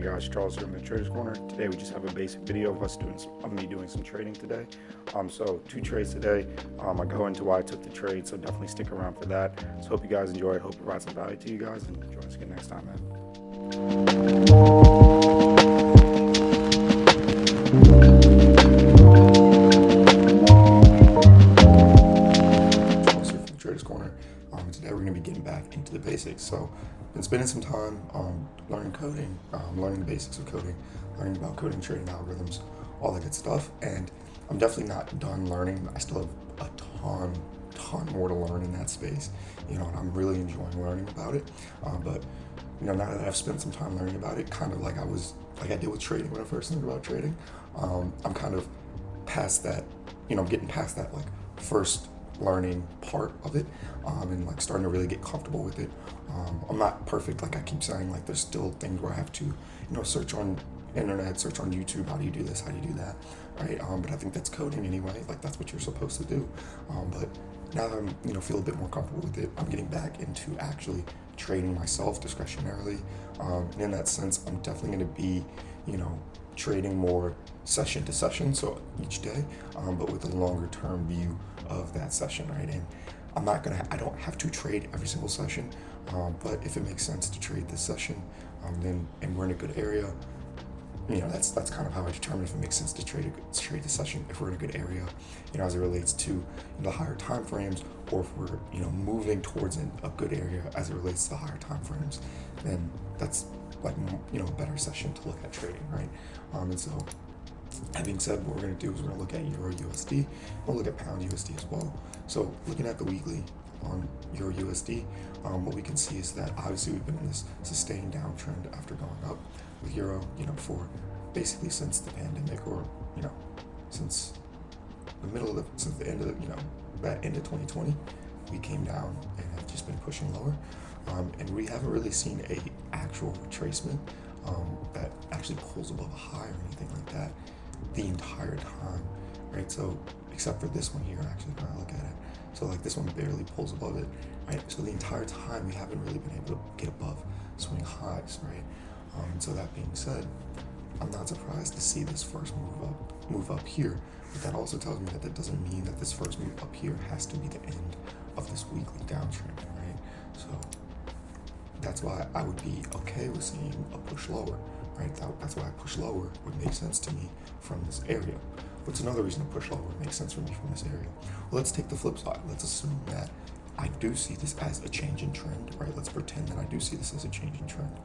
guys, Charles here from the Traders Corner. Today we just have a basic video of us doing some trading today. So 2 trades today. I go into why I took the trade, so definitely stick around for that. So hope you guys enjoy it. Hope it provides some value to you guys, and join us again next time, man. Traders Corner. Today we're going to be getting back into the basics. So been spending some time learning coding, learning the basics of coding, learning about coding, trading algorithms, all that good stuff. And I'm definitely not done learning. I still have a ton more to learn in that space, and I'm really enjoying learning about it. But now that I've spent some time learning about it, kind of like I did with trading when I first learned about trading, I'm kind of past that, I'm getting past that like first learning part of it, and like starting to really get comfortable with it. I'm not perfect, like I keep saying, like there's still things where I have to, search on internet, search on YouTube, how do you do this, how do you do that, right? But I think that's coding anyway, like that's what you're supposed to do. But now that I'm, feel a bit more comfortable with it, I'm getting back into actually trading myself discretionarily. And in that sense, I'm definitely going to be, trading more session to session, so each day, but with a longer term view of that session, right? And I don't have to trade every single session, but if it makes sense to trade this session, and we're in a good area, that's kind of how I determine if it makes sense to trade the session, if we're in a good area, as it relates to the higher time frames, or if we're moving towards a good area as it relates to the higher time frames, then that's like a better session to look at trading, right? And so that being said, what we're going to do is we're going to look at EURUSD. We'll look at pound USD as well. So looking at the weekly on EURUSD, what we can see is that obviously we've been in this sustained downtrend after going up with euro, for basically since the pandemic, or since the end of that end of 2020, we came down and have just been pushing lower, and we haven't really seen a actual retracement that actually pulls above a high or anything like that the entire time, right? So except for this one here, actually, when I look at it, so like this one barely pulls above it, right? So the entire time we haven't really been able to get above swing highs, right? And so that being said, I'm not surprised to see this first move up here, but that also tells me that doesn't mean that this first move up here has to be the end of this weekly downtrend, right? So that's why I would be okay with seeing a push lower, right? That's why a push lower would make sense to me from this area. What's another reason a push lower would make sense for me from this area? Well, let's take the flip side. Let's assume that I do see this as a change in trend, right? Let's pretend that I do see this as a change in trend.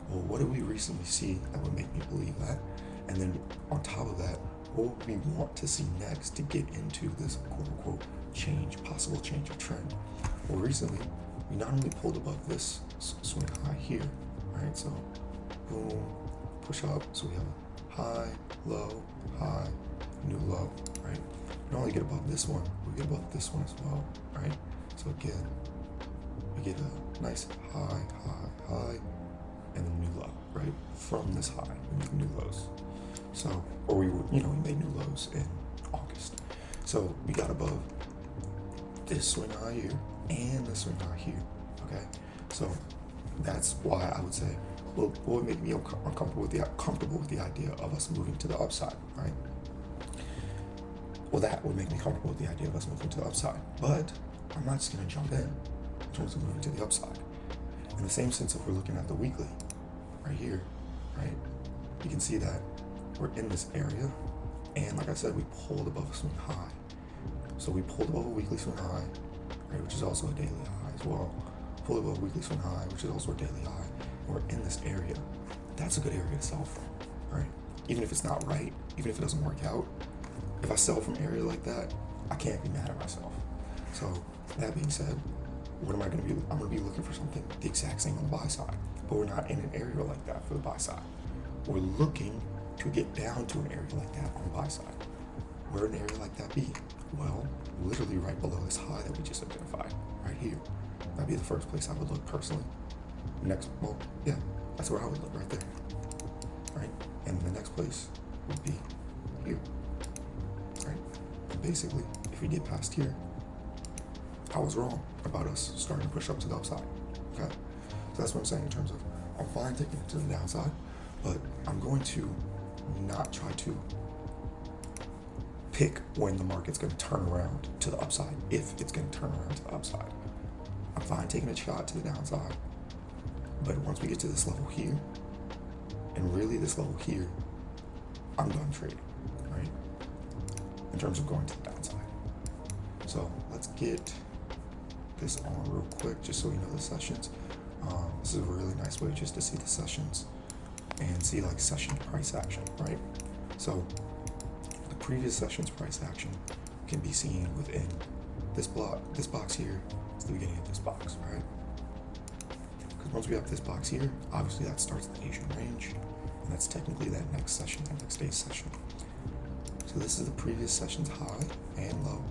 Well, what did we recently see that would make me believe that? And then on top of that, what would we want to see next to get into this quote-unquote possible change of trend? Well, recently, we not only pulled above this swing high here, right? So, boom, push up. So we have a high, new low, right? We not only get above this one, we get above this one as well, right? So again, we get a nice high, and then new low, right? From this high, we make new lows. So, or we made new lows in August. So we got above this swing high here and this swing high here, okay? So that's why I would say, well, what would make me comfortable with the idea of us moving to the upside, right? Well, that would make me comfortable with the idea of us moving to the upside. But I'm not just going to jump in terms of moving to the upside. In the same sense, if we're looking at the weekly, right here, right, you can see that we're in this area, and like I said, we pulled above a swing high. So we pulled above a weekly swing high, right, which is also a daily high as well. Pulled above a weekly swing high, which is also a daily high. We're in this area. That's a good area to sell from, right? Even if it's not right, even if it doesn't work out, if I sell from an area like that, I can't be mad at myself. So that being said, what am I going to be? I'm going to be looking for something the exact same on the buy side, but we're not in an area like that for the buy side. We're looking to get down to an area like that on the buy side. Where would an area like that be? Well, literally right below this high that we just identified, right here. That'd be the first place I would look personally. Next, well, yeah, that's where I would look, right there, right? And the next place would be here, right? And basically, if we get past here, I was wrong about us starting to push up to the upside, okay? So that's what I'm saying in terms of, I'm fine taking it to the downside, but I'm going to not try to pick when the market's going to turn around to the upside, if it's going to turn around to the upside. I'm fine taking a shot to the downside, but once we get to this level here, and really this level here, I'm done trading, right? In terms of going to the downside. So let's get this on real quick, just so we know the sessions. This is a really nice way just to see the sessions and see like session price action, right? So the previous session's price action can be seen within this box here. It's the beginning of this box, right? Because once we have this box here, obviously that starts the Asian range, and that's technically that next session, that next day's session. So this is the previous session's high and low,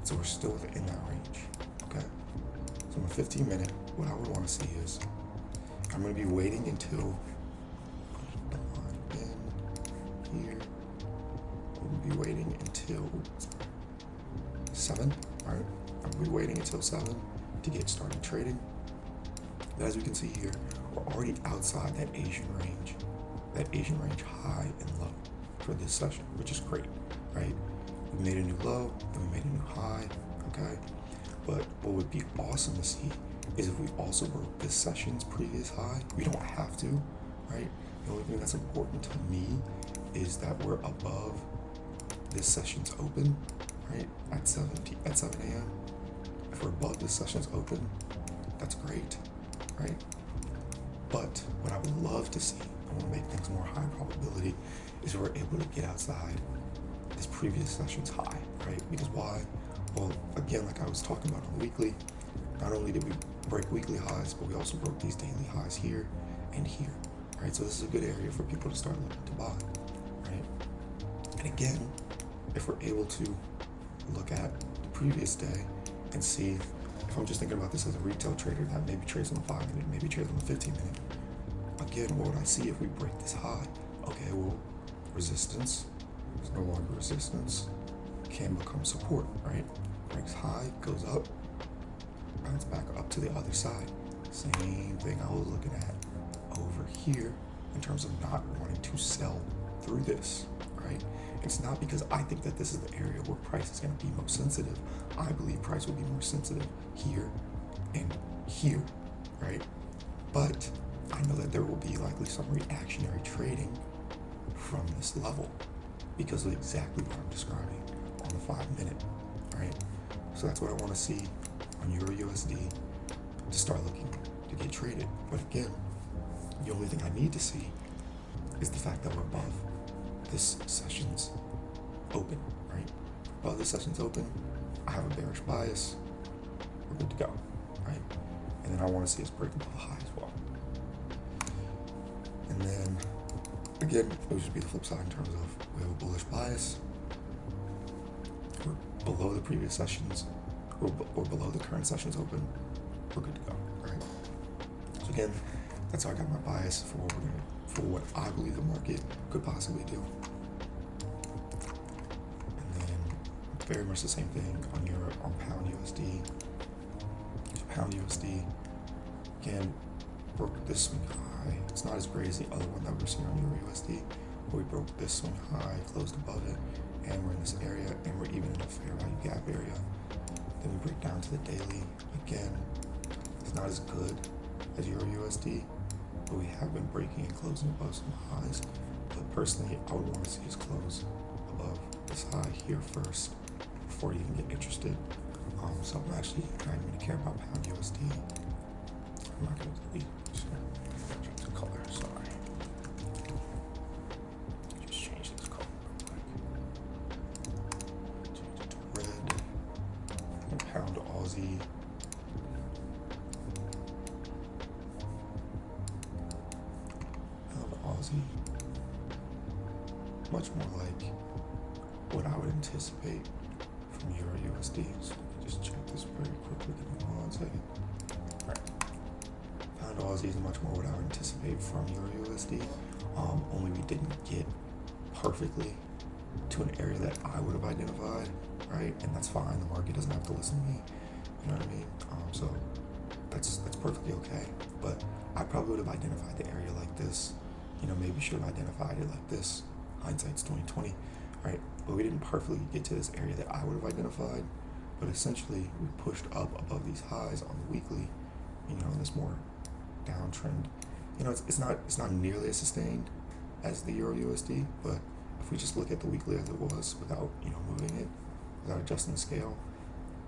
so we're still within that range, okay? So in a 15-minute, what I would want to see is, I'm going to be waiting until the line in here. We'll be waiting until 7, all right? I'm going to be waiting until 7 to get started trading. But as we can see here, we're already outside that Asian range high and low for this session, which is great, right? We made a new low, then we made a new high, okay? But what would be awesome to see is if we also broke this session's previous high. We don't have to, right? The only thing that's important to me is that we're above this session's open, right? At 7 a.m. If we're above this session's open, that's great, right? But what I would love to see, and will make things more high probability, is we're able to get outside this previous session's high, right? Because why? Well, again, like I was talking about on the weekly, not only did we break weekly highs, but we also broke these daily highs here and here, right? So this is a good area for people to start looking to buy, right? And again, if we're able to look at the previous day and see, if I'm just thinking about this as a retail trader that maybe trades on the 5-minute, maybe trades on the 15-minute, again, what would I see if we break this high? Okay, well, resistance is no longer resistance, can become support, right? Breaks high, goes up, bounce back up to the other side. Same thing I was looking at over here in terms of not wanting to sell through this, right? It's not because I think that this is the area where price is going to be most sensitive. I believe price will be more sensitive here and here, right? But I know that there will be likely some reactionary trading from this level because of exactly what I'm describing on the 5-minute, right? So that's what I want to see on EURUSD to start looking to get traded. But again, the only thing I need to see is the fact that we're above this session's open, right? Above this session's open, I have a bearish bias, we're good to go, right? And then I want to see us break above the high as well. And then, again, it would just be the flip side in terms of we have a bullish bias, we're below the previous sessions, or below the current session's open, we're good to go, right? So again, that's how I got my bias for what I believe the market could possibly do. And then very much the same thing on pound USD. So pound USD, again, broke this swing high. It's not as great as the other one that we're seeing on EURUSD, but we broke this swing high, closed above it, and we're in this area, and we're even in a fair value gap area. Then we break down to the daily. Again, it's not as good as EURUSD, but we have been breaking and closing above some highs. But personally, I would want to see us close above this high here first before you even get interested. So I'm actually not even going to care about pound USD. I'm not going to delete. Change the color. Sorry. Just change this color real quick. Change it to red. And pound Aussie. Aussie, much more like what I would anticipate from EURUSD. So let me just check this very quickly. Give me 1 second. All right, pound Aussie is much more what I would anticipate from EURUSD. Only we didn't get perfectly to an area that I would have identified, right? And that's fine. The market doesn't have to listen to me. You know what I mean? So that's perfectly okay. But I probably would have identified the area like this maybe should have identified it like this. Hindsight's 2020, right? But we didn't perfectly get to this area that I would have identified. But essentially, we pushed up above these highs on the weekly, in this more downtrend. It's not nearly as sustained as the Euro USD, but if we just look at the weekly as it was without, moving it, without adjusting the scale,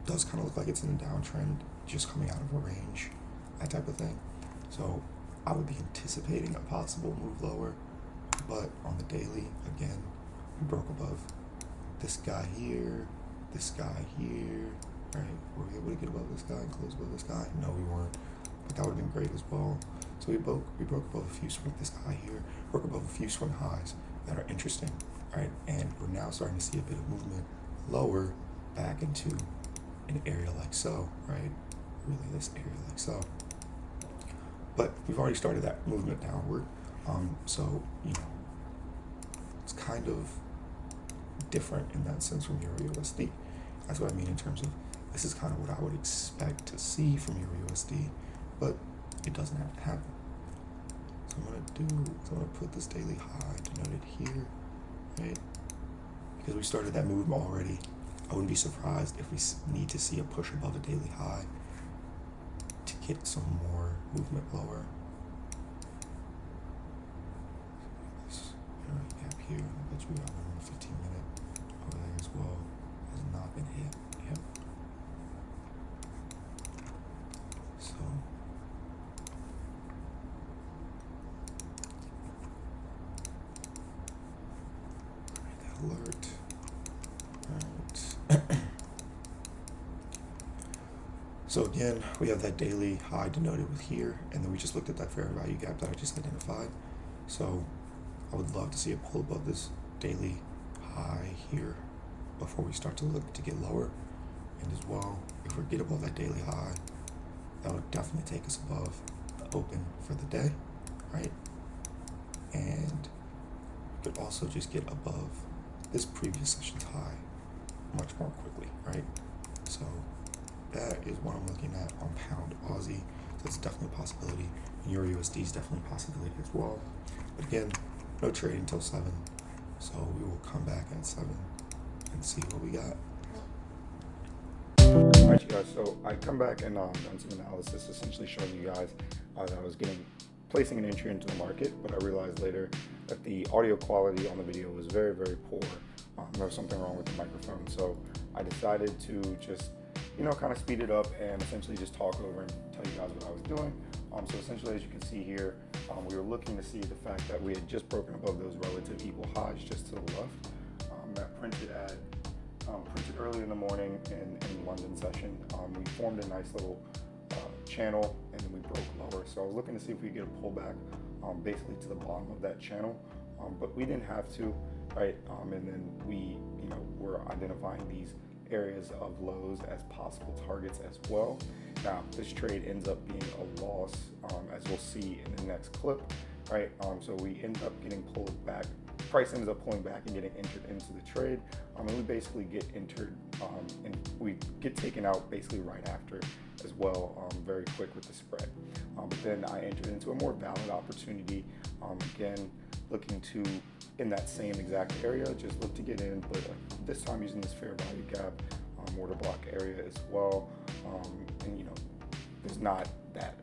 it does kind of look like it's in a downtrend, just coming out of a range, that type of thing. So I would be anticipating a possible move lower, but on the daily, again, we broke above this guy here, right? Were we able to get above this guy and close above this guy? No, we weren't, but that would have been great as well. So we broke above a few this guy here, broke above a few swing highs that are interesting, right? And we're now starting to see a bit of movement lower back into an area like so, right? Really this area like so. But we've already started that movement downward. So, it's kind of different in that sense from Euro USD. That's what I mean in terms of this is kind of what I would expect to see from Euro USD, but it doesn't have to happen. So I'm gonna put this daily high denoted here, right? Because we started that movement already. I wouldn't be surprised if we need to see a push above a daily high to get some more movement lower. This gap here, I bet you we have a 15-minute over there as well. Has not been hit. Yep. So that alert. Alright. So again, we have that daily high denoted with here, and then we just looked at that fair value gap that I just identified. So I would love to see it pull above this daily high here before we start to look to get lower. And as well, if we get above that daily high, that would definitely take us above the open for the day, right? And we could also just get above this previous session's high much more quickly, right? So that is what I'm looking at on pound Aussie. So it's definitely a possibility. And Euro USD is definitely a possibility as well. But again, no trade until 7. So we will come back at 7 and see what we got. Alright, you guys, so I come back and done some analysis essentially showing you guys that I was placing an entry into the market, but I realized later that the audio quality on the video was very, very poor. There was something wrong with the microphone. So I decided to just kind of speed it up and essentially just talk over and tell you guys what I was doing. So essentially, as you can see here, we were looking to see the fact that we had just broken above those relative equal highs just to the left. That printed early in the morning in London session. We formed a nice little channel and then we broke lower. So I was looking to see if we could get a pullback basically to the bottom of that channel, but we didn't have to, right? And then we, were identifying these areas of lows as possible targets as well. Now, this trade ends up being a loss, as we'll see in the next clip, right? So we end up getting pulled back. Price ends up pulling back and getting entered into the trade, and we basically get entered, and we get taken out basically right after as well, very quick with the spread. But then I entered into a more valid opportunity, again, looking to, in that same exact area, just look to get in, but this time using this fair value gap, order block area as well. And there's not that